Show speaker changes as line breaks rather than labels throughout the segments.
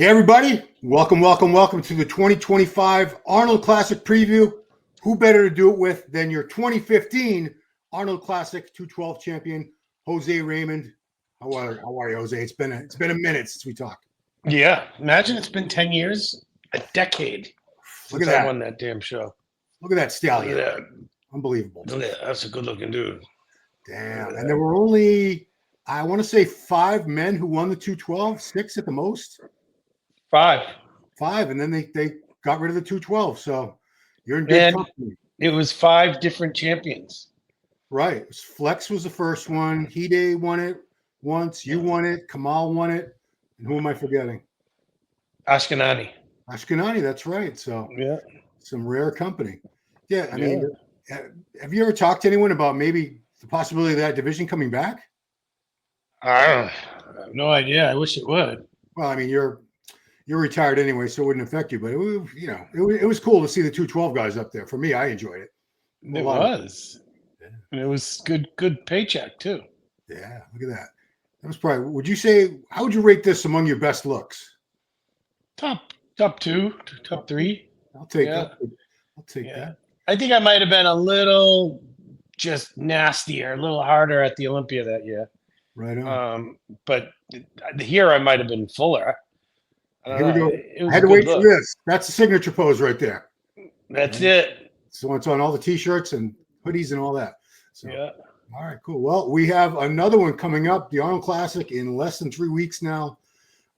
Hey everybody, welcome to the 2025 Arnold Classic preview. Who better to do it with than your 2015 Arnold Classic 212 champion, Jose Raymond. How are you, Jose? It's been a minute since we talked.
Yeah, imagine it's been 10 years, a decade since I won that damn show.
Look at that stallion.
Look at that.
Unbelievable.
Look at that. That's a good looking dude.
Damn. And there were only, I want to say 5 men who won the 212, 6 at the most.
5,
and then they got rid of the 212. So you're in good company.
It was 5 different champions.
Right. Flex was the first one. Hide won it once. You won it. Kamal won it. And who am I forgetting?
Ashkenani,
that's right. So
yeah,
some rare company. Yeah. I mean, have you ever talked to anyone about maybe the possibility of that division coming back?
I have no idea. I wish it would.
Well, I mean, you're retired anyway, so it wouldn't affect you. But it was cool to see the 212 guys up there. For me, I enjoyed it.
It was. And it was good paycheck too.
Yeah, look at that. That was probably. Would you say? How would you rate this among your best looks?
Top 2, top 3.
I'll take that. I'll take that.
I think I might have been a little just nastier, a little harder at the Olympia that year.
Right on.
But here I might have been fuller.
Here we go. I had to wait for this. That's the signature pose right there.
That's it.
So it's on all the t-shirts and hoodies and all that. So,
yeah.
All right, cool. Well, we have another one coming up, the Arnold Classic, in less than 3 weeks now.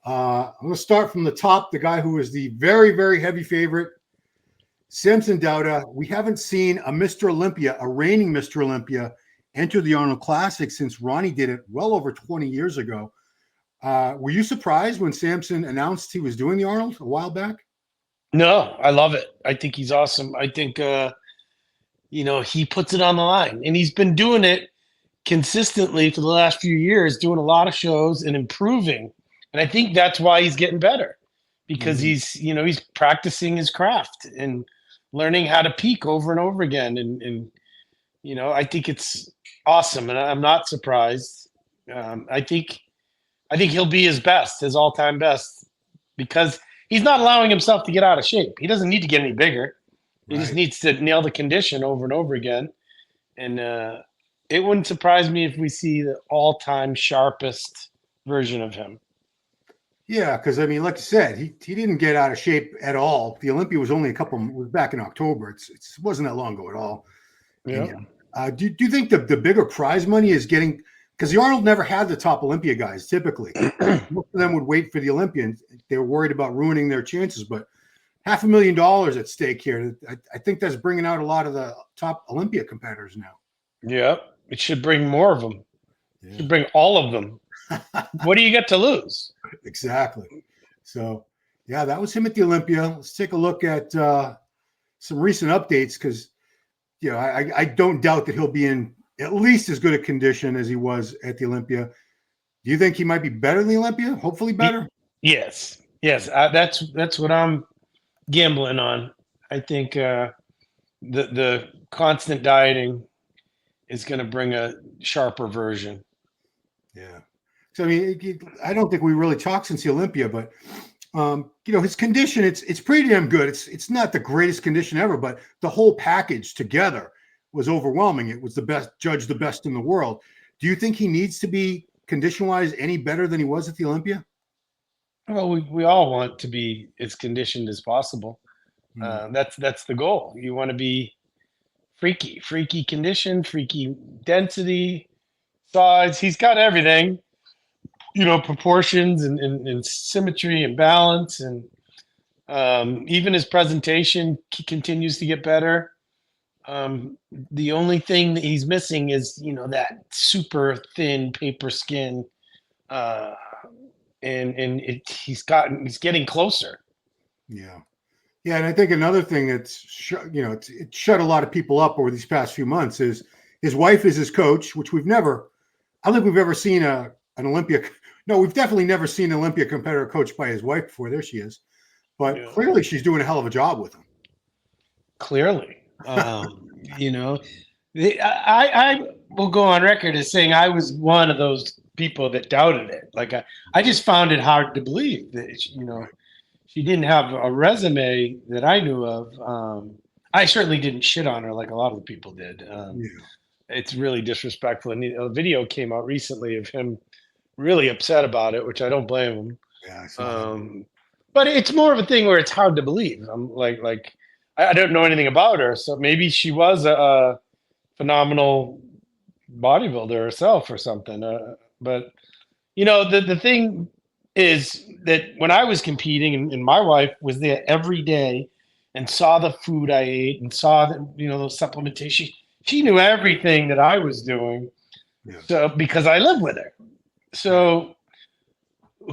I'm going to start from the top, the guy who is the very, very heavy favorite, Samson Dauda. We haven't seen a Mr. Olympia, a reigning Mr. Olympia, enter the Arnold Classic since Ronnie did it well over 20 years ago. Were you surprised when Samson announced he was doing the Arnold a while back?
No, I love it. I think he's awesome. I think, he puts it on the line, and he's been doing it consistently for the last few years, doing a lot of shows and improving. And I think that's why he's getting better, because he's practicing his craft and learning how to peak over and over again. And I think it's awesome, and I'm not surprised. I think he'll be his best, his all-time best, because he's not allowing himself to get out of shape. He doesn't need to get any bigger. He just needs to nail the condition over and over again. And it wouldn't surprise me if we see the all-time sharpest version of him.
Yeah, because, I mean, like you said, he didn't get out of shape at all. The Olympia was only was back in October. It wasn't that long ago at all.
Yeah.
And, do you think the bigger prize money is getting – because the Arnold never had the top Olympia guys, typically. Most of them would wait for the Olympian. They were worried about ruining their chances. But $500,000 at stake here. I think that's bringing out a lot of the top Olympia competitors now.
Yeah, it should bring more of them. Yeah. It should bring all of them. What do you get to lose?
Exactly. So, yeah, that was him at the Olympia. Let's take a look at some recent updates because, I don't doubt that he'll be in at least as good a condition as he was at the Olympia. Do you think he might be better than the Olympia? Hopefully better?
Yes. That's what I'm gambling on. I think the constant dieting is going to bring a sharper version.
Yeah. So, I mean, I don't think we really talked since the Olympia, but, his condition, it's pretty damn good. It's not the greatest condition ever, but the whole package together was overwhelming. It was the best in the world. Do you think he needs to be condition-wise any better than he was at the Olympia?
Well, we all want to be as conditioned as possible. That's the goal. You want to be freaky condition, freaky density, size. He's got everything, proportions and symmetry and balance. And even his presentation continues to get better. The only thing that he's missing is, that super thin paper skin. He's getting closer.
Yeah. Yeah. And I think another thing that's, it shut a lot of people up over these past few months is his wife is his coach, which I don't think we've ever seen an Olympia. No, we've definitely never seen an Olympia competitor coached by his wife before. There she is. But clearly she's doing a hell of a job with him.
Clearly. I will go on record as saying I was one of those people that doubted it. Like I just found it hard to believe that she didn't have a resume that I knew of. I certainly didn't shit on her like a lot of the people did.
Yeah.
It's really disrespectful. And a video came out recently of him really upset about it, which I don't blame him.
Yeah, I saw that.
But it's more of a thing where it's hard to believe. I'm like I don't know anything about her, so maybe she was a phenomenal bodybuilder herself or something. But the thing is that when I was competing, and my wife was there every day and saw the food I ate and saw the those supplementation. She knew everything that I was doing,
Yeah.
so because I live with her. So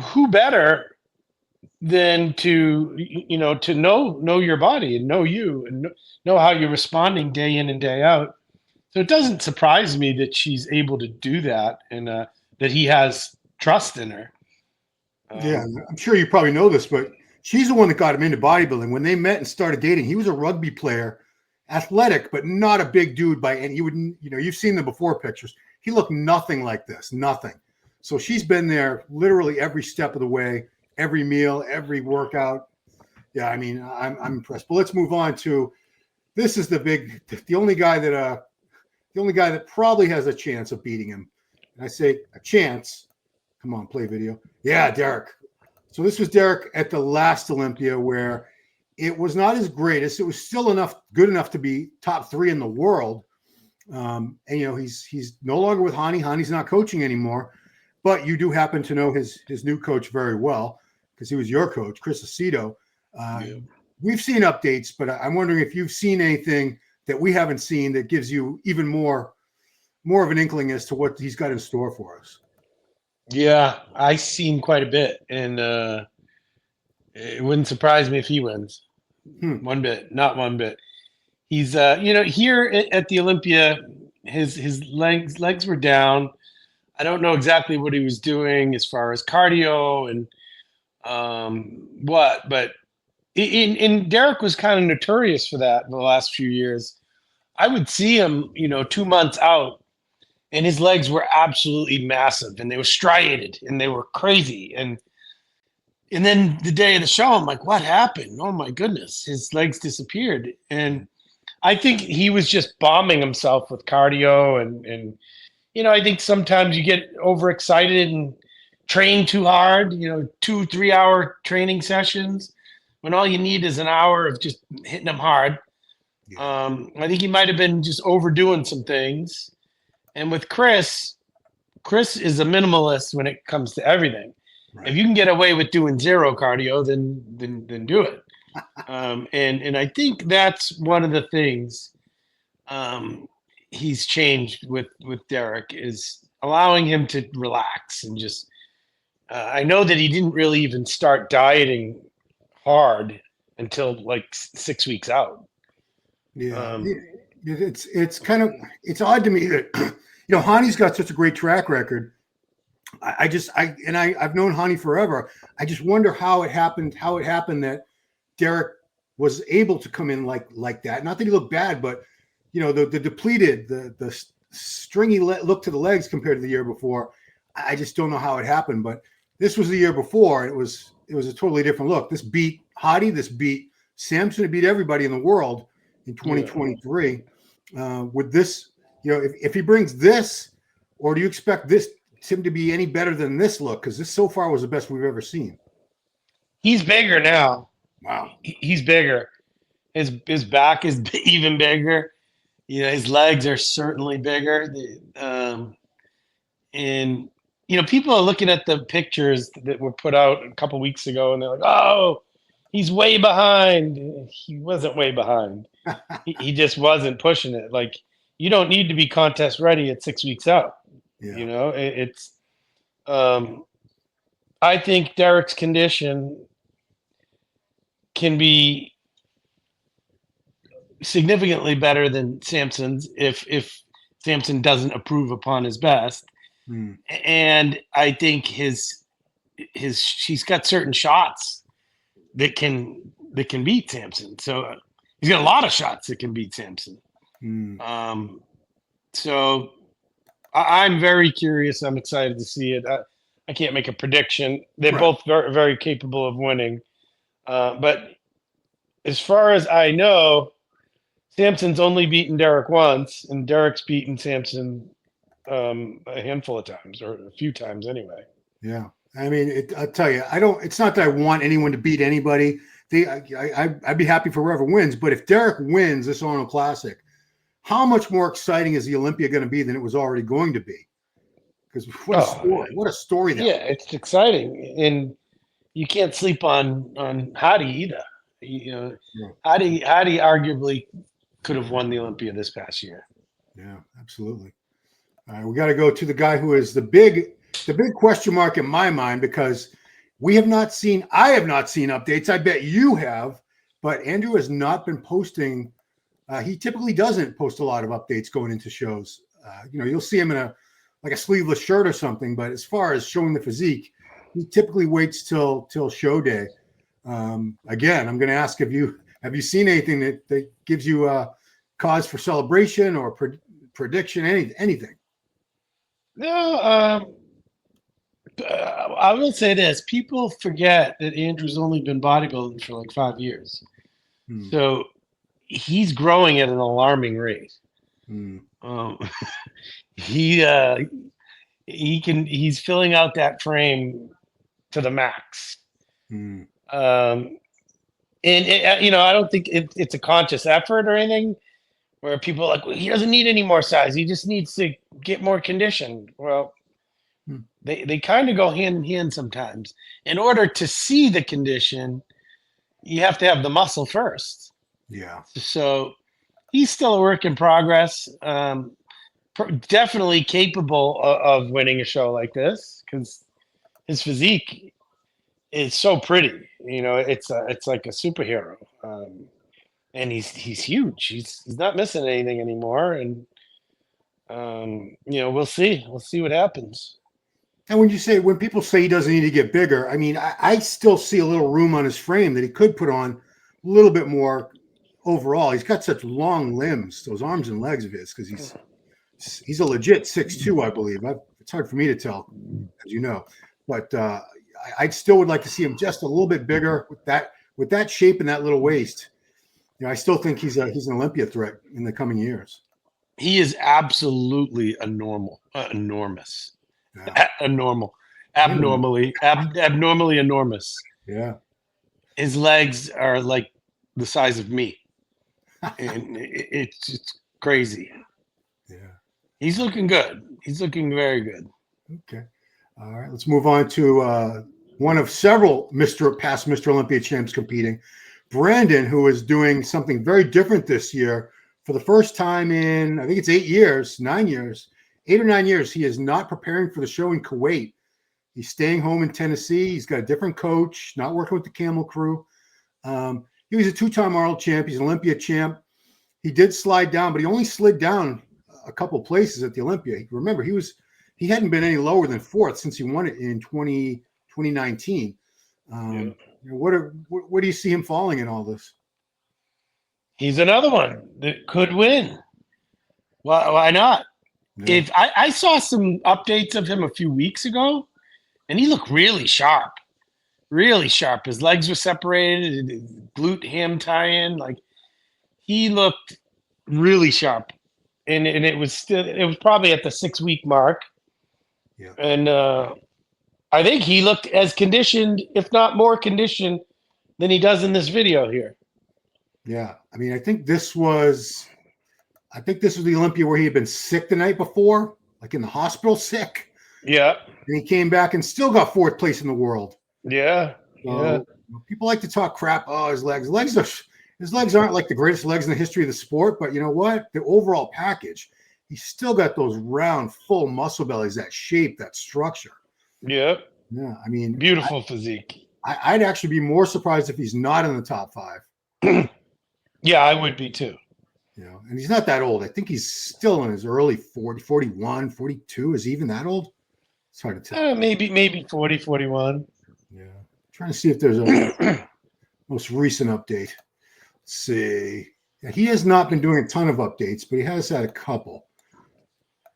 who better than to to know your body and know you and know how you're responding day in and day out. So it doesn't surprise me that she's able to do that and that he has trust in her.
Yeah, I'm sure you probably know this, but she's the one that got him into bodybuilding. When they met and started dating, he was a rugby player, athletic, but not a big dude by any. You wouldn't, you've seen the before pictures. He looked nothing like this, nothing. So she's been there literally every step of the way, every meal, every workout. Yeah, I mean, I'm impressed. But let's move on to this is the only guy that probably has a chance of beating him. And I say a chance. Come on, play video. Yeah, Derek. So this was Derek at the last Olympia where it was not his greatest. It was still good enough to be top 3 in the world. And he's no longer with Hani. Hani's not coaching anymore. But you do happen to know his new coach very well because he was your coach, Chris Aceto. We've seen updates, but I'm wondering if you've seen anything that we haven't seen that gives you even more of an inkling as to what he's got in store for us.
Yeah, I've seen quite a bit, and it wouldn't surprise me if he wins. One bit, not one bit. He's here at the Olympia, his legs were down. I don't know exactly what he was doing as far as cardio and but in Derek was kind of notorious for that in the last few years. I would see him, 2 months out, and his legs were absolutely massive, and they were striated, and they were crazy. And then the day of the show, I'm like, what happened? Oh my goodness, his legs disappeared. And I think he was just bombing himself with cardio, and I think sometimes you get overexcited and train too hard. 2-3 hour training sessions when all you need is an hour of just hitting them hard. I think he might have been just overdoing some things. And with Chris is a minimalist when it comes to everything. Right. If you can get away with doing 0 cardio, then do it. And I think that's one of the things he's changed with Derek is allowing him to relax and just. I know that he didn't really even start dieting hard until like 6 weeks out.
Yeah, it's kind of odd to me that Hani's got such a great track record. I've known Hani forever. I just wonder how it happened that Derek was able to come in like that. Not that he looked bad, but the depleted, the stringy look to the legs compared to the year before. I just don't know how it happened, but this was the year before. It was a totally different look. This beat Hadi. This beat Samson. It beat everybody in the world in 2023. With this, if he brings this, or do you expect him to be any better than this look? Because this so far was the best we've ever seen.
He's bigger now.
Wow.
He's bigger. His back is even bigger. His legs are certainly bigger. And people are looking at the pictures that were put out a couple weeks ago, and they're like, "Oh, he's way behind." He wasn't way behind. he just wasn't pushing it. Like, you don't need to be contest ready at 6 weeks out. Yeah. It's. I think Derek's condition can be significantly better than Samson's if Samson doesn't improve upon his best. And I think he's got certain shots that can beat Samson. So he's got a lot of shots that can beat Samson. So I'm very curious. I'm excited to see it. I can't make a prediction. They're
Right.
both very, very capable of winning. But as far as I know, Samson's only beaten Derek once, and Derek's beaten Samson a handful of times, or a few times anyway.
Yeah. I mean, I'll tell you, it's not that I want anyone to beat anybody. I'd be happy for whoever wins. But if Derek wins this Arnold Classic, how much more exciting is the Olympia going to be than it was already going to be? Because what a story! What a story that!
Yeah, it's exciting, and you can't sleep on Hadi either. Yeah. Hadi arguably could have won the Olympia this past year.
Yeah, absolutely. All right, we got to go to the guy who is the big question mark in my mind, because I have not seen updates. I bet you have, but Andrew has not been posting. He typically doesn't post a lot of updates going into shows. You'll see him in a sleeveless shirt or something, but as far as showing the physique, he typically waits till show day. Again, I'm going to ask, have you seen anything that gives you cause for celebration or prediction, anything?
No, I will say this: people forget that Andrew's only been bodybuilding for like 5 years, so he's growing at an alarming rate. He's filling out that frame to the max. And I don't think it's a conscious effort or anything where people are like, well, he doesn't need any more size. He just needs to get more conditioned. Well, they kind of go hand in hand sometimes. In order to see the condition, you have to have the muscle first.
Yeah.
So he's still a work in progress. Definitely capable of winning a show like this because his physique is so pretty. It's like a superhero. And he's huge. He's not missing anything anymore. And we'll see. We'll see what happens.
And when people say he doesn't need to get bigger, I mean, I still see a little room on his frame that he could put on a little bit more overall. He's got such long limbs, those arms and legs of his, because he's a legit 6'2", I believe. It's hard for me to tell, as you know, but I still would like to see him just a little bit bigger with that shape and that little waist. I still think he's an Olympia threat in the coming years.
He is absolutely enormous. Yeah. Abnormally enormous.
Yeah.
His legs are like the size of me. And it's crazy.
Yeah.
He's looking good. He's looking very good.
Okay. All right. Let's move on to one of several past Mr. Olympia champs competing. Brandon, who is doing something very different this year for the first time in, I think it's 8 or 9 years, he is not preparing for the show in Kuwait. He's staying home in Tennessee. He's got a different coach, not working with the Camel Crew. He was a 2-time Arnold champ. He's an Olympia champ. He did slide down, but he only slid down a couple places at the Olympia. Remember, he hadn't been any lower than 4th since he won it in 2019. Where do you see him falling in all this?
He's another one that could win. Why not? Yeah. If I saw some updates of him a few weeks ago, and he looked really sharp. Really sharp. His legs were separated, glute ham tie-in. Like, he looked really sharp. And it was probably at the 6-week mark.
Yeah.
And I think he looked as conditioned, if not more conditioned, than he does in this video here.
Yeah. I mean, I think this was the Olympia where he had been sick the night before, like in the hospital sick.
Yeah.
And he came back and still got 4th place in the world.
Yeah.
So, people like to talk crap. Oh, his legs aren't like the greatest legs in the history of the sport, but you know what? The overall package, he's still got those round, full muscle bellies, that shape, that structure.
Yeah.
Yeah. I mean,
beautiful physique.
I'd actually be more surprised if he's not in the top 5.
Yeah, I would be too.
And he's not that old. I think he's still in his early 40, 41, 42. Is he even that old? It's hard to tell.
Maybe 40, 41.
Yeah. Trying to see if there's a most recent update. Let's see. Yeah, he has not been doing a ton of updates, but he has had a couple.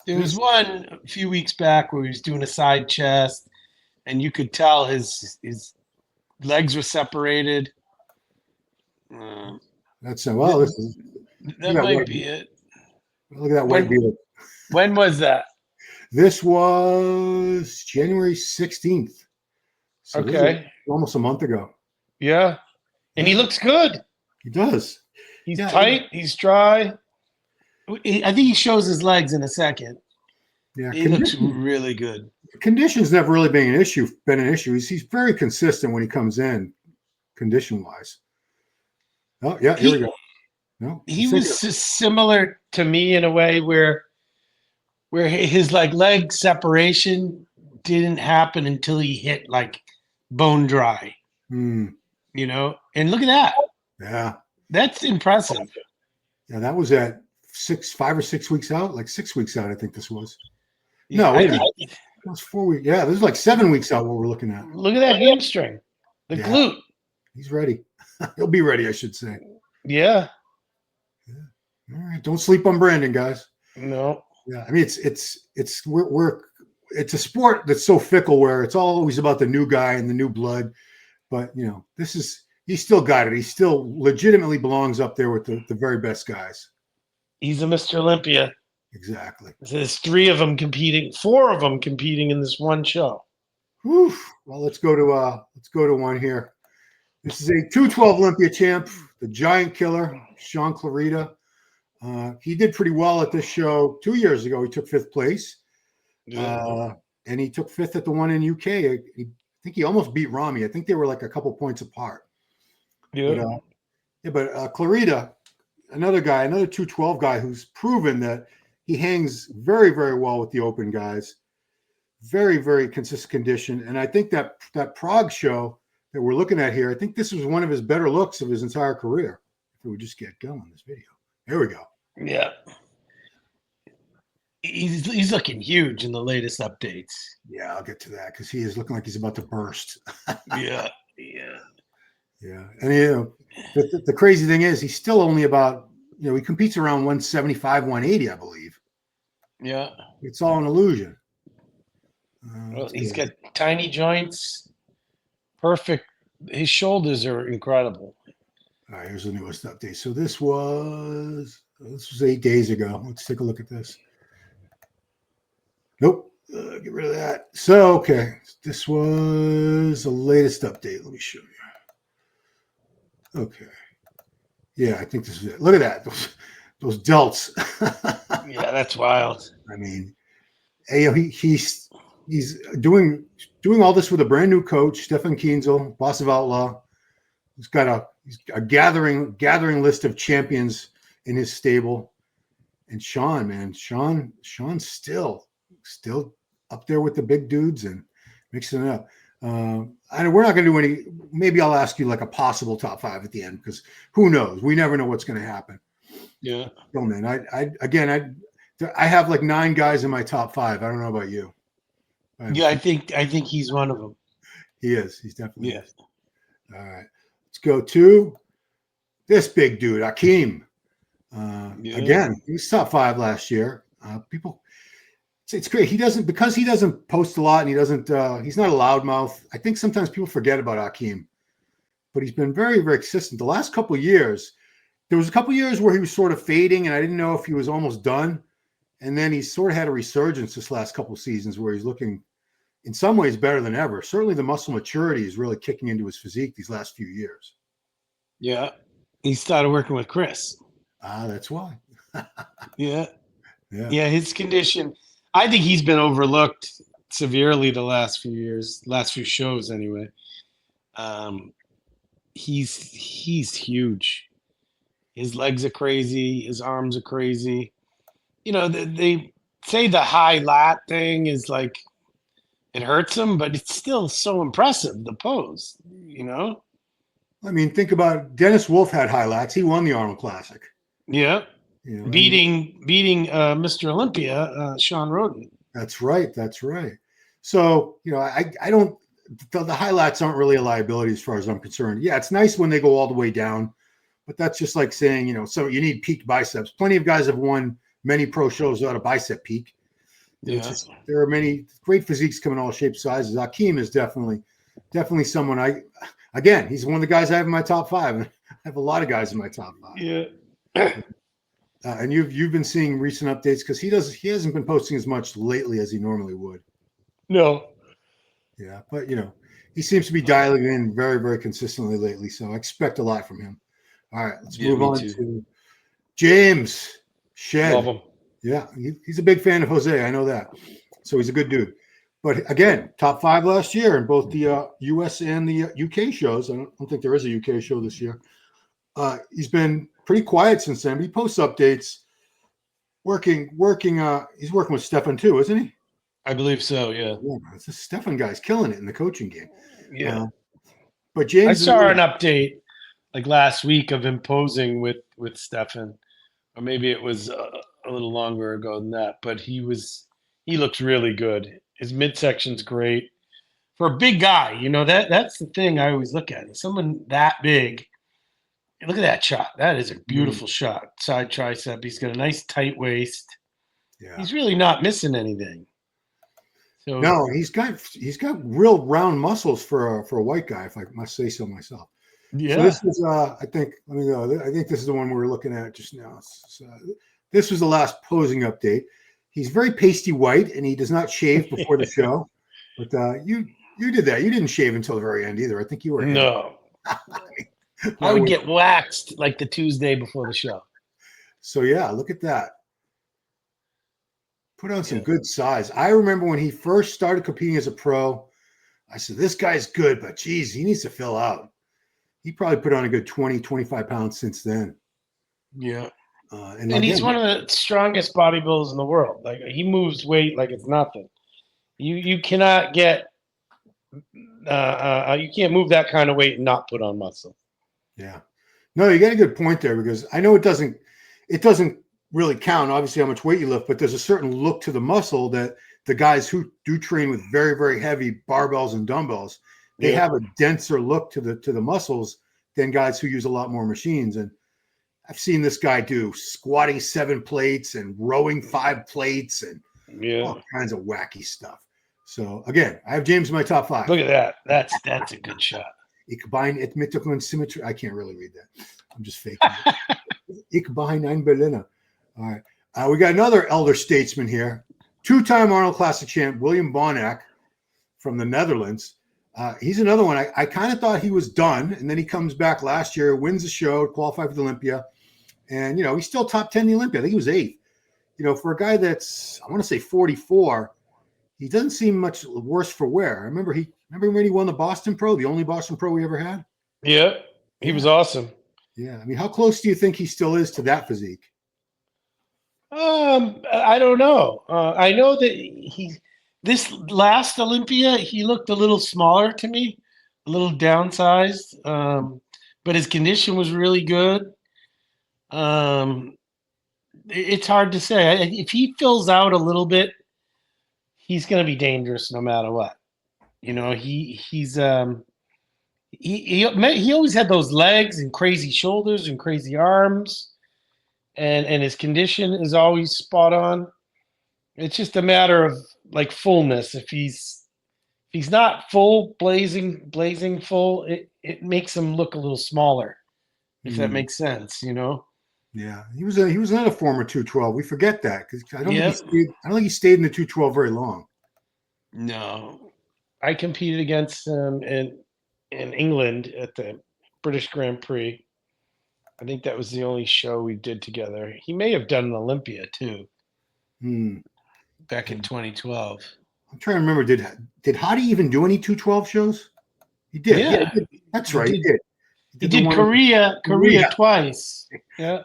There was one a few weeks back where he was doing a side chest, and you could tell his legs were separated.
That's well. This is
That might be it.
look at that white beard.
When was that?
This was January 16th. So
Okay.
Almost a month ago.
Yeah. And he looks good.
He does.
He's tight. He's dry. I think he shows his legs in a second.
Yeah.
He looks really good.
Condition's never really been an issue. He's very consistent when he comes in, condition-wise. Oh, yeah, here we go. No,
he was similar to me in a way where his like leg separation didn't happen until he hit like bone dry. You know, and look at that.
Yeah,
that's impressive.
Yeah, that was at 5 or 6 weeks out, like 6 weeks out. I think this was. No, wait a minute. It was 4 weeks. Yeah, this is like 7 weeks out. What we're looking at.
Look at that hamstring, the glute. He's
ready. He'll be ready, I should say.
Yeah.
All right. Don't sleep on Brandon, guys.
No.
Yeah. I mean, it's a sport that's so fickle where it's always about the new guy and the new blood. But you know, he's still got it. He still legitimately belongs up there with the very best guys.
He's a Mr. Olympia.
Exactly.
There's 4 of them competing in this one show.
Whew. Well, let's go to one here. This is a 212 Olympia champ, the giant killer, Shaun Clarida. He did pretty well at this show 2 years ago. He took 5th place. And he took 5th at the one in UK. I think he almost beat Rami. I think they were like a couple points apart.
Yeah.
But Clarida, another 212 guy who's proven that he hangs very, very well with the open guys. Very, very consistent condition. And I think that Prague show that we're looking at here, I think this was one of his better looks of his entire career. If we would just get going this video. There we go.
Yeah. He's looking huge in the latest updates.
Yeah, I'll get to that because he is looking like he's about to burst.
Yeah.
And the crazy thing is he's still only about, he competes around 175, 180, I believe.
Yeah.
It's all an illusion.
Well, he's got tiny joints. Perfect. His shoulders are incredible.
All right, here's the newest update. So this was 8 days ago. Let's take a look at this. Nope. Get rid of that. So, okay. This was the latest update. Let me show you. Okay. Yeah, I think this is it. Look at that. Those delts.
Yeah, that's wild.
I mean, he's doing all this with a brand new coach, Stefan Kienzel, boss of Outlaw. He's got a gathering list of champions in his stable. And Shaun, man, Shaun's still up there with the big dudes and mixing it up. And we're not going to do any. Maybe I'll ask you like a possible top 5 at the end because who knows? We never know what's going to happen.
Yeah.
So, man, I have like 9 guys in my top 5. I don't know about you.
Yeah, I think he's one of them.
He is. He's definitely.
Yes.
All right. Let's go to this big dude, Akeem. Again, he was top 5 last year. It's great. He doesn't post a lot and he's not a loudmouth. I think sometimes people forget about Akeem, but he's been very, very consistent. The last couple of years, there was a couple of years where he was sort of fading and I didn't know if he was almost done. And then he sort of had a resurgence this last couple of seasons where he's looking in some ways better than ever. Certainly the muscle maturity is really kicking into his physique these last few years.
Yeah. He started working with Chris.
That's why.
Yeah. His condition, I think he's been overlooked severely the last few years, last few shows anyway. He's huge. His legs are crazy. His arms are crazy. They say the high lat thing is like, it hurts him, but it's still so impressive, the pose,
I mean, think about Dennis Wolf had high lats. He won the Arnold Classic.
Yeah. Beating Mr. Olympia, Sean Roden.
That's right. So, I don't, the high lats aren't really a liability as far as I'm concerned. Yeah, it's nice when they go all the way down, but that's just like saying, so you need peak biceps. Plenty of guys have won many pro shows without a bicep peak.
Yeah.
There are many great physiques coming in all shapes, sizes. Akeem is definitely someone again, he's one of the guys I have in my top 5. I have a lot of guys in my top 5.
Yeah.
And you've been seeing recent updates because he hasn't been posting as much lately as he normally would.
No.
Yeah, but he seems to be dialing in very, very consistently lately. So I expect a lot from him. All right, let's move on to James Shed.
Love him.
Yeah, he's a big fan of Jose. I know that. So he's a good dude. But again, top 5 last year in both the US and the UK shows. I don't think there is a UK show this year. He's been pretty quiet since then. But he posts updates. Working. He's working with Stefan too, isn't he?
I believe so. Yeah.
This Stefan guy's killing it in the coaching game.
Yeah.
But James,
I saw an update like last week of him posing with Stefan, or maybe it was a little longer ago than that. But he looks really good. His midsection's great for a big guy. That's the thing I always look at. Someone that big. Look at that shot. That is a beautiful shot. Side tricep. He's got a nice tight waist. Yeah. He's really not missing anything. So,
no, he's got real round muscles for a white guy, if I must say so myself. Yeah. So this was I think this is the one we were looking at just now. This was the last posing update. He's very pasty white and he does not shave before the show. But you did that. You didn't shave until the very end either. I think you were.
No. I would get waxed like the Tuesday before the show.
So yeah, look at that. Put on some good size. I remember when he first started competing as a pro, I said, this guy's good, but geez, he needs to fill out. He probably put on a good 20, 25 pounds since then.
Yeah. And he's one of the strongest bodybuilders in the world. Like he moves weight like it's nothing. You cannot get you can't move that kind of weight and not put on muscle.
Yeah. No, you got a good point there because I know it doesn't really count, obviously, how much weight you lift, but there's a certain look to the muscle that the guys who do train with very, very heavy barbells and dumbbells, they have a denser look to the muscles than guys who use a lot more machines. And I've seen this guy do squatting 7 plates and rowing 5 plates and all kinds of wacky stuff. So again, I have James in my top 5.
Look at that. That's a good shot.
Ik behind etmetical symmetry. I can't really read that. I'm just faking it. Ik behind ein Berliner. All right. We got another elder statesman here. 2-time Arnold Classic champ, William Bonac from the Netherlands. He's another one. I kind of thought he was done, and then he comes back last year, wins the show, qualified for the Olympia. And, he's still top 10 in the Olympia. I think he was 8th. For a guy that's, I want to say 44, he doesn't seem much worse for wear. Remember when he won the Boston Pro, the only Boston Pro we ever had?
Yeah, he was awesome.
Yeah. I mean, how close do you think he still is to that physique?
I don't know. I know that this last Olympia, he looked a little smaller to me, a little downsized. But his condition was really good. It's hard to say. If he fills out a little bit, he's going to be dangerous no matter what. He always had those legs and crazy shoulders and crazy arms, and his condition is always spot on. It's just a matter of like fullness. If he's not full, blazing full, it makes him look a little smaller. If that makes sense,
Yeah, he was another former 212. We forget that because I don't think he stayed in the 212 very long.
No, I competed against him in England at the British Grand Prix. I think that was the only show we did together. He may have done an Olympia too. Back in 2012.
I'm trying to remember. Did Hadi even do any 212 shows? He did.
Yeah,
he did. That's right. He did.
He did Korea twice. Yeah.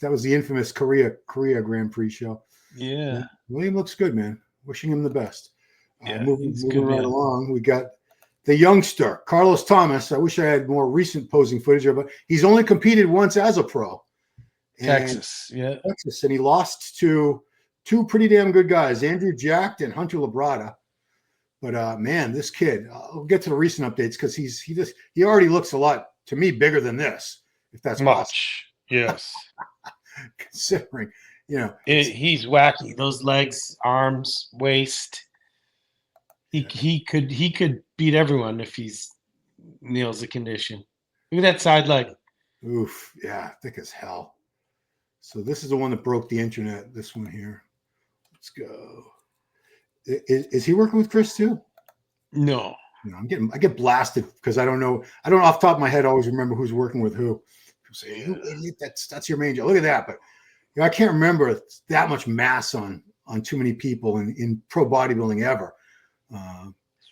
That was the infamous Korea Grand Prix show.
Yeah.
William looks good, man. Wishing him the best. Moving
good,
right along, we got the youngster, Carlos Thomas. I wish I had more recent posing footage of it. He's only competed once as a pro.
Texas,
and he lost to 2 pretty damn good guys, Andrew Jacked and Hunter Labrada. But man, this kid, I'll get to the recent updates because he already looks a lot to me bigger than this, if that's
much.
Possible.
Yes.
Considering,
He's wacky. Those legs, arms, waist. He could beat everyone if he's nails the condition. Look at that side leg.
Oof, yeah, thick as hell. So this is the one that broke the internet. This one here. Let's go. Is he working with Chris too?
No.
I get blasted because I don't know. I don't off the top of my head always remember who's working with who. People say, "You idiot, that's your main job." Look at that, but I can't remember that much mass on too many people in pro bodybuilding ever.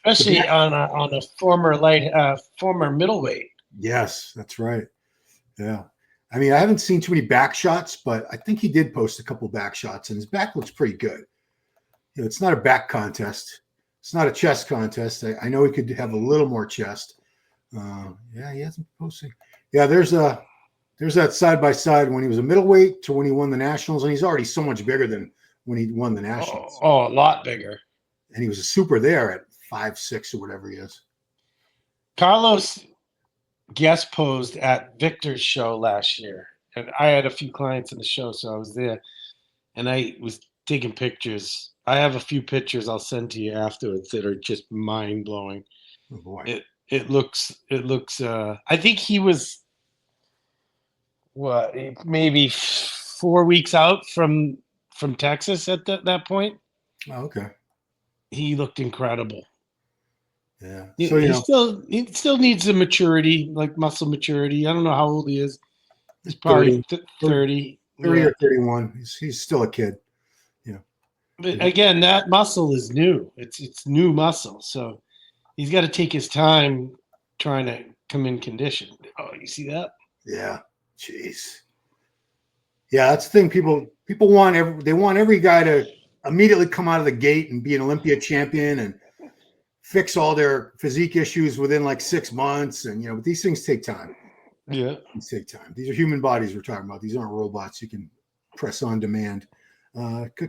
Especially on a former middleweight.
Yes, that's right. Yeah. I mean, I haven't seen too many back shots, but I think he did post a couple back shots, and his back looks pretty good. It's not a back contest. It's not a chest contest. I know he could have a little more chest. Yeah, he hasn't posted. Yeah, there's that side by side when he was a middleweight to when he won the nationals, and he's already so much bigger than when he won the nationals.
Oh, a lot bigger.
And he was a super there at 5'6" or whatever he is.
Carlos guest posed at Victor's show last year, and I had a few clients in the show, so I was there, and I was taking pictures. I have a few pictures I'll send to you afterwards that are just mind blowing.
Oh boy!
It looks. I think he was maybe 4 weeks out from Texas at that point.
Oh, okay.
He looked incredible.
Yeah.
So he still needs some maturity, like muscle maturity. I don't know how old he is. He's probably 30
or 31. He's still a kid.
But again, that muscle is new. It's new muscle. So he's got to take his time trying to come in condition. Oh, you see that?
Yeah. Jeez. Yeah, that's the thing. People want every guy to immediately come out of the gate and be an Olympia champion and fix all their physique issues within like 6 months. And, but these things take time.
Yeah.
These take time. These are human bodies we're talking about. These aren't robots you can press on demand.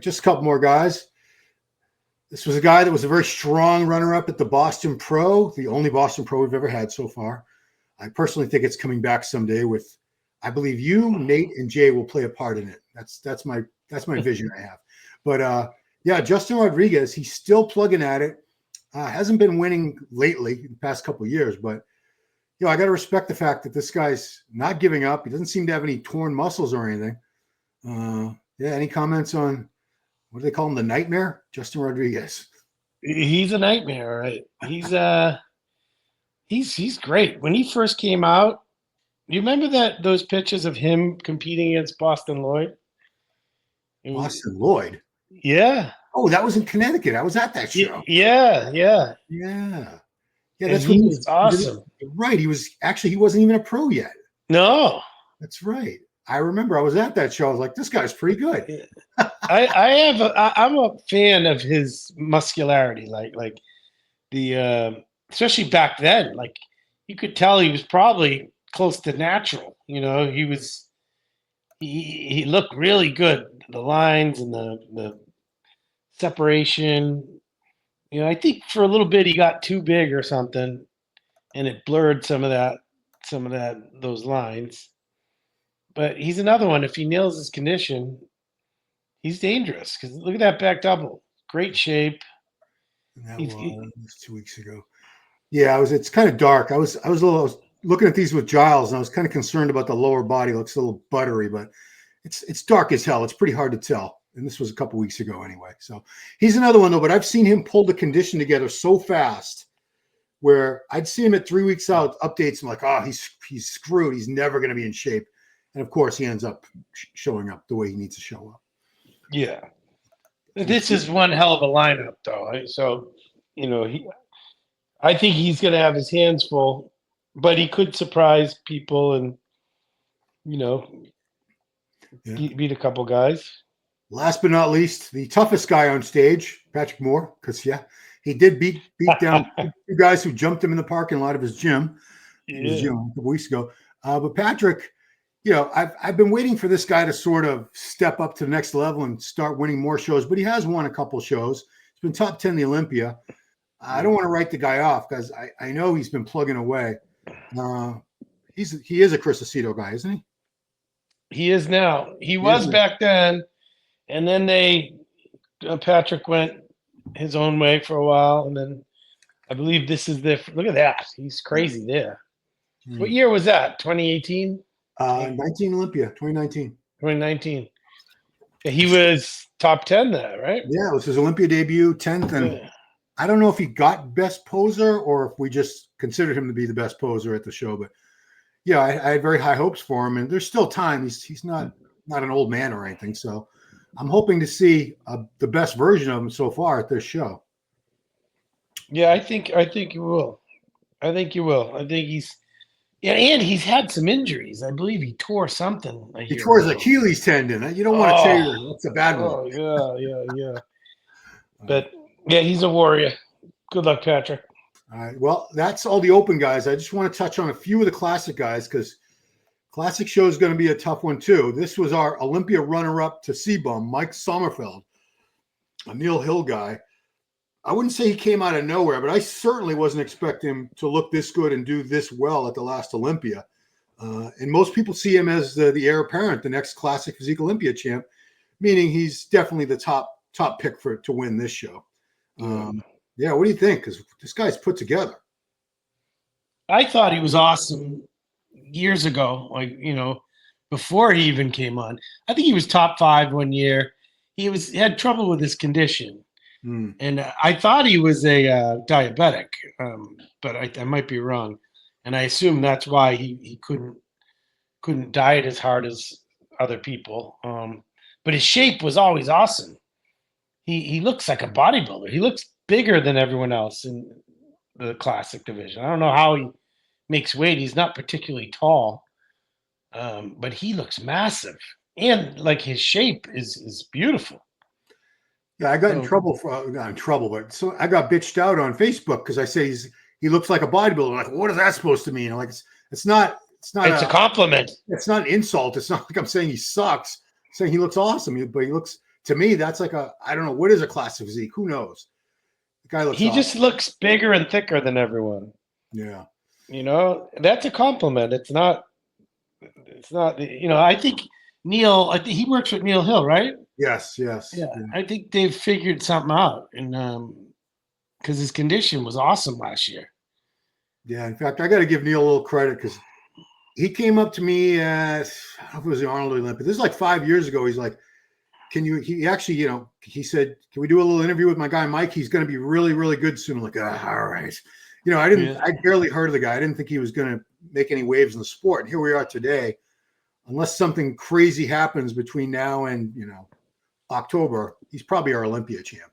Just a couple more guys. This was a guy that was a very strong runner-up at the Boston Pro, the only Boston Pro we've ever had so far. I personally think it's coming back someday with, I believe you, Nate, and Jay will play a part in it. That's my vision I have. But yeah, Justin Rodriguez, he's still plugging at it. Hasn't been winning lately in the past couple of years, but I got to respect the fact that this guy's not giving up. He doesn't seem to have any torn muscles or anything. Yeah, any comments on what do they call him? The Nightmare? Justin Rodriguez.
He's a nightmare, right? He's great. When he first came out, you remember those pictures of him competing against Boston Lloyd?
Boston Lloyd?
Yeah.
Oh, that was in Connecticut. I was at that show.
Yeah.
That's
he was awesome.
Right. He wasn't even a pro yet.
No.
That's right. I remember I was at that show. I was like, this guy's pretty good.
I'm a fan of his muscularity, like the especially back then. Like you could tell he was probably close to natural. He looked really good. The lines and the separation. I think for a little bit he got too big or something, and it blurred some of those lines. But he's another one. If he nails his condition, he's dangerous. Because look at that back double, great shape.
And that was 2 weeks ago. Yeah, it's kind of dark. I was looking at these with Giles, and I was kind of concerned about the lower body. It looks a little buttery, but it's dark as hell. It's pretty hard to tell. And this was a couple weeks ago anyway. So he's another one though. But I've seen him pull the condition together so fast, where I'd see him at 3 weeks out updates. I'm like, oh, he's screwed. He's never going to be in shape. And of course, he ends up showing up the way he needs to show up.
Yeah. This is one hell of a lineup, though. So, I think he's going to have his hands full, but he could surprise people and, beat a couple guys.
Last but not least, the toughest guy on stage, Patrick Moore, because, he did beat down two guys who jumped him in the parking lot of his gym. A couple weeks ago. But Patrick, I've been waiting for this guy to sort of step up to the next level and start winning more shows, but he has won a couple shows. He's been top 10 in the Olympia. I don't want to write the guy off because I know he's been plugging away. He is a Chris Aceto guy, isn't he?
He is now. He was back then. and then Patrick went his own way for a while, and then I believe this is look at that. He's crazy there. What year was that? 2018?
19 Olympia, 2019.
2019. He was top 10 there, right?
Yeah, it was his Olympia debut, 10th. And I don't know if he got best poser or if we just considered him to be the best poser at the show. But yeah, I had very high hopes for him. And there's still time. He's not an old man or anything. So I'm hoping to see the best version of him so far at this show.
Yeah, I think you will. I think he's and he's had some injuries. I believe he tore something.
He tore his Achilles tendon. You don't want to tear that. That's a bad one.
Yeah. But yeah, he's a warrior. Good luck, Patrick.
All right. Well, that's all the open guys. I just want to touch on a few of the classic guys because classic show is going to be a tough one too. This was our Olympia runner-up to C-Bum, Mike Sommerfeld, a Neil Hill guy. I wouldn't say he came out of nowhere, but I certainly wasn't expecting him to look this good and do this well at the last Olympia. And most people see him as the heir apparent, the next Classic Physique Olympia champ, meaning he's definitely the top pick to win this show. Yeah, what do you think? Because this guy's put together.
I thought he was awesome years ago, before he even came on. I think he was top 5 one year. He had trouble with his condition. And I thought he was a diabetic, but I might be wrong. And I assume that's why he couldn't diet as hard as other people. But his shape was always awesome. He looks like a bodybuilder. He looks bigger than everyone else in the classic division. I don't know how he makes weight. He's not particularly tall, but he looks massive. And like his shape is beautiful.
Yeah, I got in trouble not in trouble, but so I got bitched out on Facebook because I say he looks like a bodybuilder. Like, what is that supposed to mean? Like, it's not it's a compliment. It's not an insult. It's not like I'm saying he sucks. I'm saying he looks awesome, but he looks to me that's like I don't know what is a classic physique. Who knows? The guy looks.
He just looks bigger and thicker than everyone.
Yeah,
that's a compliment. It's not. I think he works with Neil Hill, right?
Yes.
Yeah, I think they've figured something out, and because his condition was awesome last year.
Yeah, in fact, I got to give Neil a little credit because he came up to me at I don't know if it was the Arnold Olympic. This is like 5 years ago. He's like, "Can you?" He actually, he said, "Can we do a little interview with my guy Mike? He's going to be really, really good soon." I'm like, all right. I barely heard of the guy. I didn't think he was going to make any waves in the sport. And here we are today. Unless something crazy happens between now and October, he's probably our Olympia champ.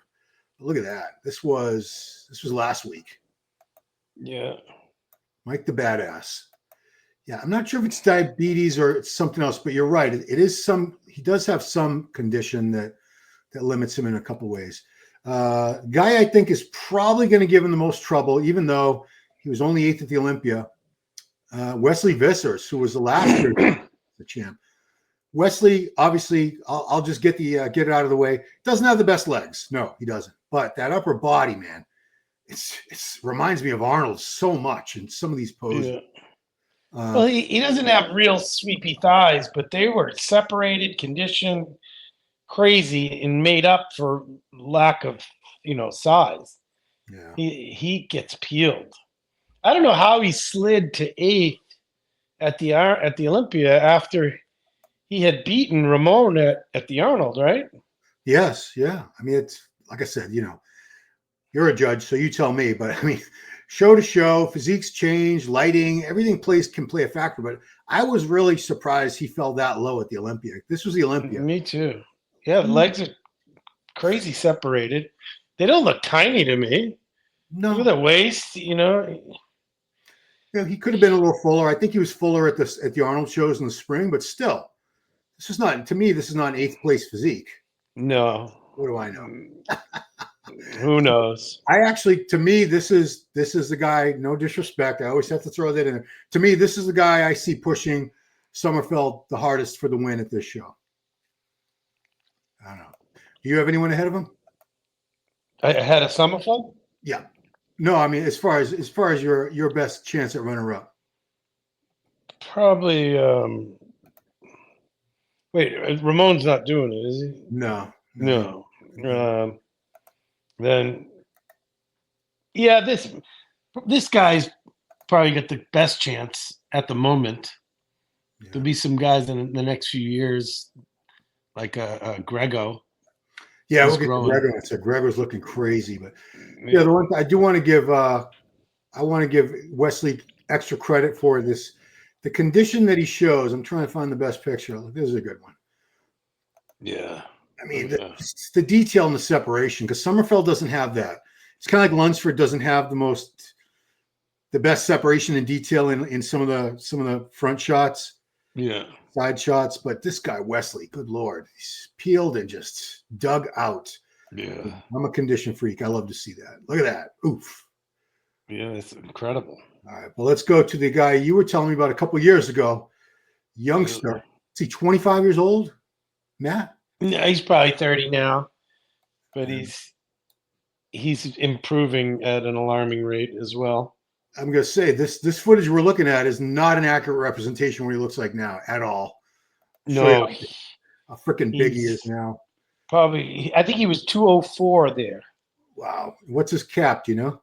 But look at that. This was last week.
Yeah.
Mike the Badass. Yeah, I'm not sure if it's diabetes or it's something else, but you're right. It is he does have some condition that limits him in a couple ways. Guy I think is probably going to give him the most trouble, even though he was only 8th at the Olympia. Wesley Vissers, who was the last year the champ. Wesley, obviously, I'll just get it out of the way. Doesn't have the best legs. No, he doesn't. But that upper body, man, it's reminds me of Arnold so much in some of these poses.
Yeah. Well, he doesn't have real sweepy thighs, but they were separated, conditioned, crazy, and made up for lack of, size.
Yeah.
He gets peeled. I don't know how he slid to 8th at the Olympia after he had beaten Ramon at the Arnold, right?
Yes, yeah. I mean, it's like I said, you're a judge, so you tell me. But I mean, show to show, physiques change, lighting, everything can play a factor. But I was really surprised he fell that low at the Olympia. This was the Olympia.
Me too. Yeah, the legs are crazy separated. They don't look tiny to me.
No.
Look at the waist,
Yeah, he could have been a little fuller. I think he was fuller at the Arnold shows in the spring, but still, this is not an 8th place physique.
No.
What do I know?
Who knows?
To me, this is the guy, no disrespect. I always have to throw that in there. To me, this is the guy I see pushing Sommerfeld the hardest for the win at this show. I don't know. Do you have anyone ahead of him?
Ahead of Sommerfeld?
Yeah. No, I mean, as far as your best chance at runner-up.
Probably Wait, Ramon's not doing it, is he?
No,
No.
no.
Then, yeah, this guy's probably got the best chance at the moment.
Yeah.
There'll be some guys in the next few years, like Grego.
Yeah,
He's
we'll get to
growing.
Gregor. So Gregor's looking crazy, but yeah, the one I do want to give, I want to give Wesley extra credit for this. The condition that he shows. I'm trying to find the best picture. This is a good one.
Yeah.
I mean, the detail and the separation, because Sommerfeld doesn't have that. It's kind of like Lunsford doesn't have the best separation and detail in some of the front shots, side shots. But this guy Wesley, good lord, he's peeled and just dug out.
Yeah,
I'm a condition freak. I love to see that. Look at that. Oof.
Yeah, it's incredible.
All right, well, let's go to the guy you were telling me about a couple of years ago, youngster. Is he 25 years old, Matt?
No, he's probably 30 now, but he's improving at an alarming rate as well.
I'm going to say this footage we're looking at is not an accurate representation of what he looks like now at all.
No,
a freaking big he is now.
Probably, I think he was 204 there.
Wow. What's his cap? Do you know?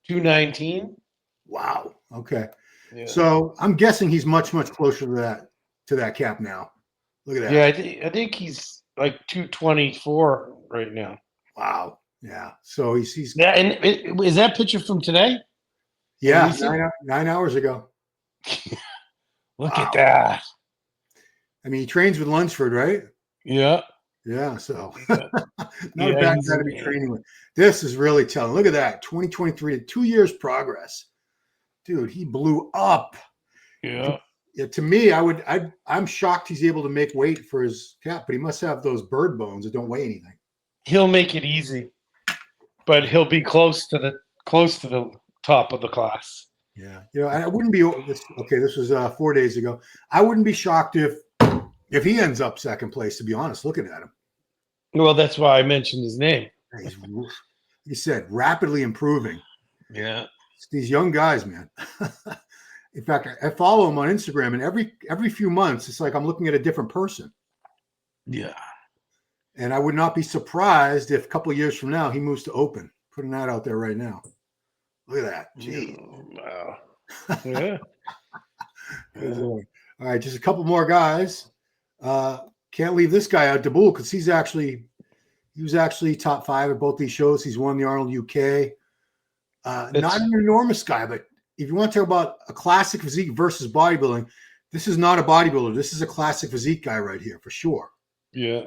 219.
Wow. Okay.
Yeah.
So I'm guessing he's much closer to that cap now. Look at that.
Yeah, I think he's like 224 right now.
Wow. Yeah. So he's
yeah. And is that picture from today?
Yeah, 9 hours ago.
Look at that.
I mean, he trains with Lunsford, right?
Yeah.
Yeah. So not a bad guy to be training with. This is really telling. Look at that. 2023 to 2 years progress. Dude, he blew up.
Yeah.
Yeah, to me, I'm shocked he's able to make weight for his cap, but he must have those bird bones that don't weigh anything.
He'll make it easy, but he'll be close to the top of the class.
Yeah, I wouldn't be okay. This was 4 days ago. I wouldn't be shocked if he ends up second place. To be honest, looking at him.
Well, that's why I mentioned his name.
He's, he said, rapidly improving.
Yeah,
it's these young guys, man. In fact, I follow him on Instagram, and every few months, it's like I'm looking at a different person.
Yeah.
And I would not be surprised if a couple of years from now he moves to open. Putting that out there right now. Look at that. Gee.
Wow. Yeah.
All right, just a couple more guys. Can't leave this guy out, Daboul, because he was actually top 5 at both these shows. He's won the Arnold UK. Not an enormous guy, but if you want to talk about a classic physique versus bodybuilding, this is not a bodybuilder. This is a classic physique guy right here for sure.
Yeah.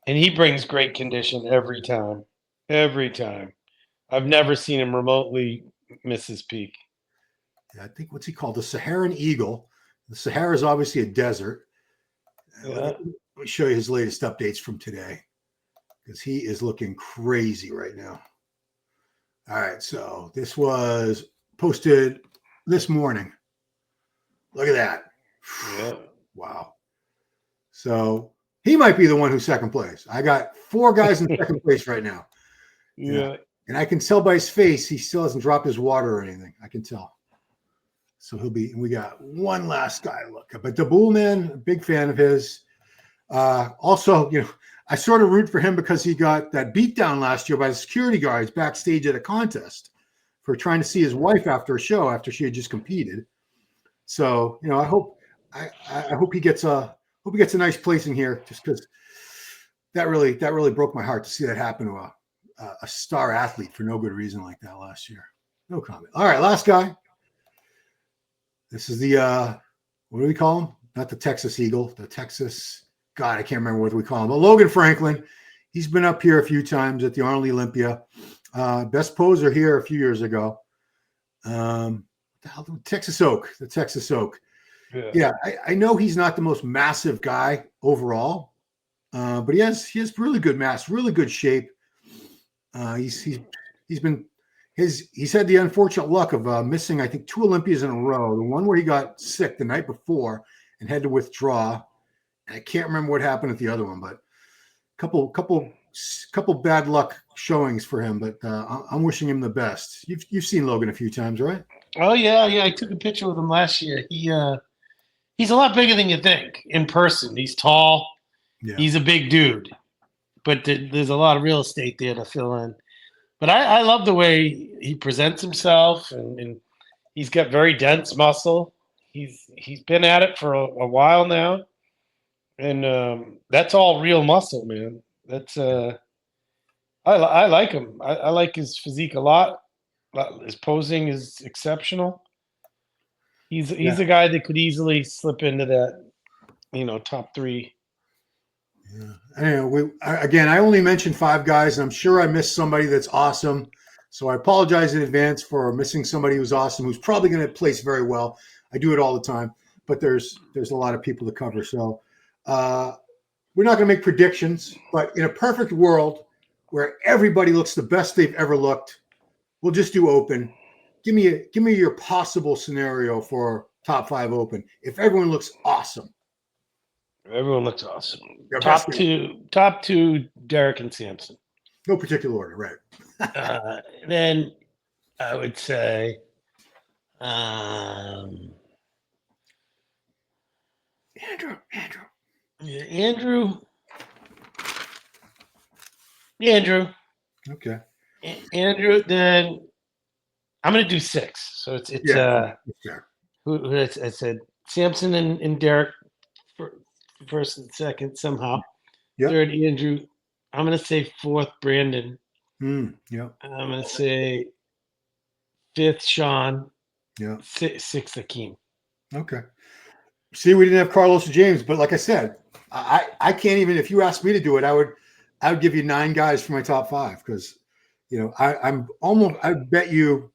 And he brings great condition every time. Every time. I've never seen him remotely miss his peak.
Yeah, I think what's he called? The Saharan Eagle. The Sahara is obviously a desert.
Yeah.
Let me show you his latest updates from today because he is looking crazy right now. All right, so this was posted this morning. Look at that.
Yeah.
Wow. So he might be the one who's second place. I got 4 guys in second place right now.
Yeah.
And I can tell by his face, he still hasn't dropped his water or anything. I can tell. So he'll be, and we got one last guy to look at. But Daboul, man, big fan of his. Also, I sort of root for him because he got that beat down last year by the security guards backstage at a contest for trying to see his wife after a show after she had just competed. So, I hope he gets a nice placing here, just because that really broke my heart to see that happen to a star athlete for no good reason like that last year. No comment. All right, last guy. This is the what do we call him? Not the Texas Eagle, the Texas. God, I can't remember what we call him. But Logan Franklin, he's been up here a few times at the Arnold Olympia. Best poser here a few years ago. The Texas Oak. Yeah, I know he's not the most massive guy overall, but he has really good mass, really good shape. He's had the unfortunate luck of missing, I think, 2 Olympias in a row. The one where he got sick the night before and had to withdraw. And I can't remember what happened at the other one, but couple bad luck showings for him. But I'm wishing him the best. You've seen Logan a few times, right?
Oh yeah. I took a picture with him last year. he's a lot bigger than you think in person. He's tall.
Yeah.
He's a big dude, but there's a lot of real estate there to fill in. But I love the way he presents himself, and he's got very dense muscle. He's been at it for a while now, and that's all real muscle, man. That's I like him. I like his physique a lot. His posing is exceptional. He's a guy that could easily slip into that, top 3.
Yeah. Anyway, I only mentioned 5 guys, and I'm sure I missed somebody that's awesome. So I apologize in advance for missing somebody who's awesome, who's probably going to place very well. I do it all the time, but there's a lot of people to cover. So we're not going to make predictions, but in a perfect world where everybody looks the best they've ever looked, we'll just do open. Give me your possible scenario for top 5 open. If everyone looks awesome.
Everyone looks awesome. Top two, Derek and Samson.
No particular order, right?
Then I would say Andrew. Yeah, Andrew. Okay. Andrew, then I'm going to do 6. So it's I said Samson and Derek for first and second somehow. Yep. Third, Andrew. I'm going to say 4th, Brandon.
Yep.
I'm going to say 5th, Shaun.
Yeah.
6th, Akeem.
Okay. See, we didn't have Carlos or James, but like I said, I can't even. If you asked me to do it, I would give you 9 guys for my top 5 because, I bet you.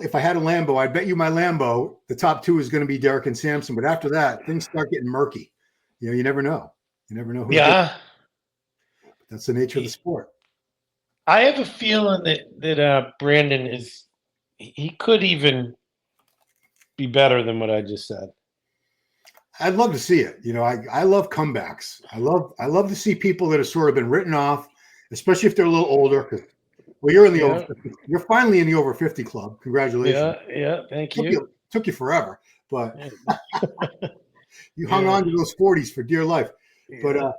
If I had a Lambo, I'd bet you my Lambo, the top 2 is going to be Derek and Samson. But after that, things start getting murky. You never know. You never know who.
Yeah.
That's the nature of the sport.
I have a feeling that Brandon he could even be better than what I just said.
I'd love to see it. I love comebacks. I love to see people that have sort of been written off, especially if they're a little older. Well, you're in the over 50. You're finally in the over 50 club. Congratulations.
Yeah. Thank you.
Took you forever, but you hung on to those 40s for dear life. But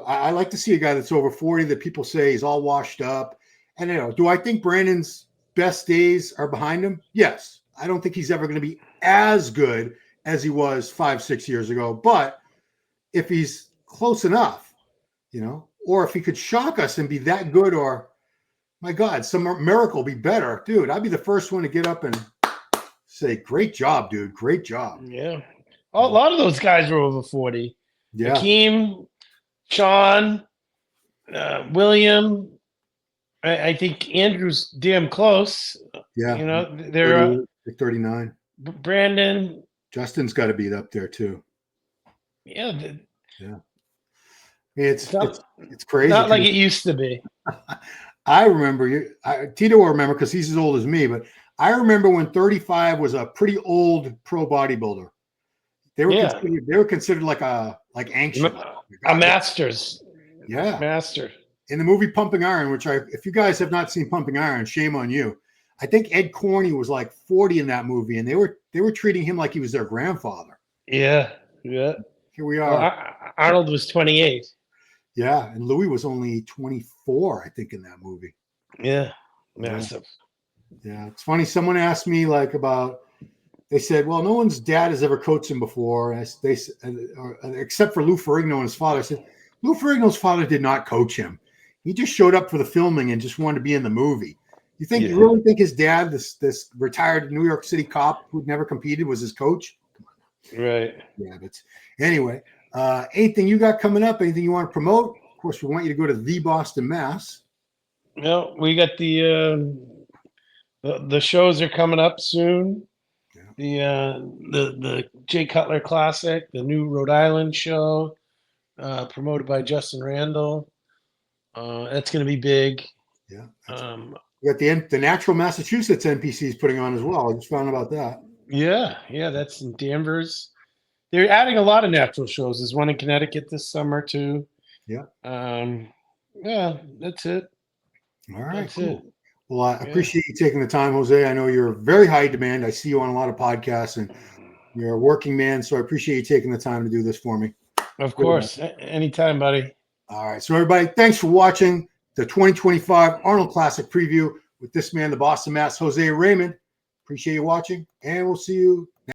I like to see a guy that's over 40 that people say he's all washed up. And do I think Brandon's best days are behind him? Yes. I don't think he's ever going to be as good as he was 5-6 years ago. But if he's close enough, or if he could shock us and be that good, or my God, some miracle be better, dude, I'd be the first one to get up and say, great job, dude. Great job.
Yeah. A lot of those guys were over 40.
Yeah.
Akeem, Shaun, William. I think Andrew's damn close.
Yeah.
They're
39.
Brandon.
Justin's got to be up there too.
Yeah.
Yeah. It's crazy.
Not like it used to be.
I remember Tito will remember because he's as old as me, but I remember when 35 was a pretty old pro bodybuilder. They were considered like ancient.
A masters.
Yeah.
Master.
In the movie Pumping Iron, which if you guys have not seen Pumping Iron, shame on you. I think Ed Corney was like 40 in that movie, and they were treating him like he was their grandfather.
Yeah.
Here we are.
Well, Arnold was 28.
Yeah, and Louis was only 24, I think, in that movie.
Yeah, massive.
Yeah, it's funny. Someone asked me they said, well, no one's dad has ever coached him before, except for Lou Ferrigno and his father. I said, Lou Ferrigno's father did not coach him. He just showed up for the filming and just wanted to be in the movie. You really think his dad, this retired New York City cop who'd never competed, was his coach?
Right.
Yeah, but anyway, anything you got coming up? Anything you want to promote? Of course, we want you to go to the Boston, Mass.
No, we got the shows are coming up soon. Yeah. The Jay Cutler Classic, the new Rhode Island show, promoted by Justin Randall. That's going to be big.
Yeah. We got the Natural Massachusetts NPC is putting on as well. I just found about that.
Yeah, that's in Danvers. They're adding a lot of natural shows. There's one in Connecticut this summer too.
Yeah.
That's it.
All right, cool. Well, I appreciate you taking the time, Jose. I know you're very high demand. I see you on a lot of podcasts, and You're a working man, so I appreciate you taking the time to do this for me.
Of course. Anytime, buddy.
All right. So, everybody, thanks for watching the 2025 Arnold Classic preview with this man, the Boston Mass, Jose Raymond. Appreciate you watching, and we'll see you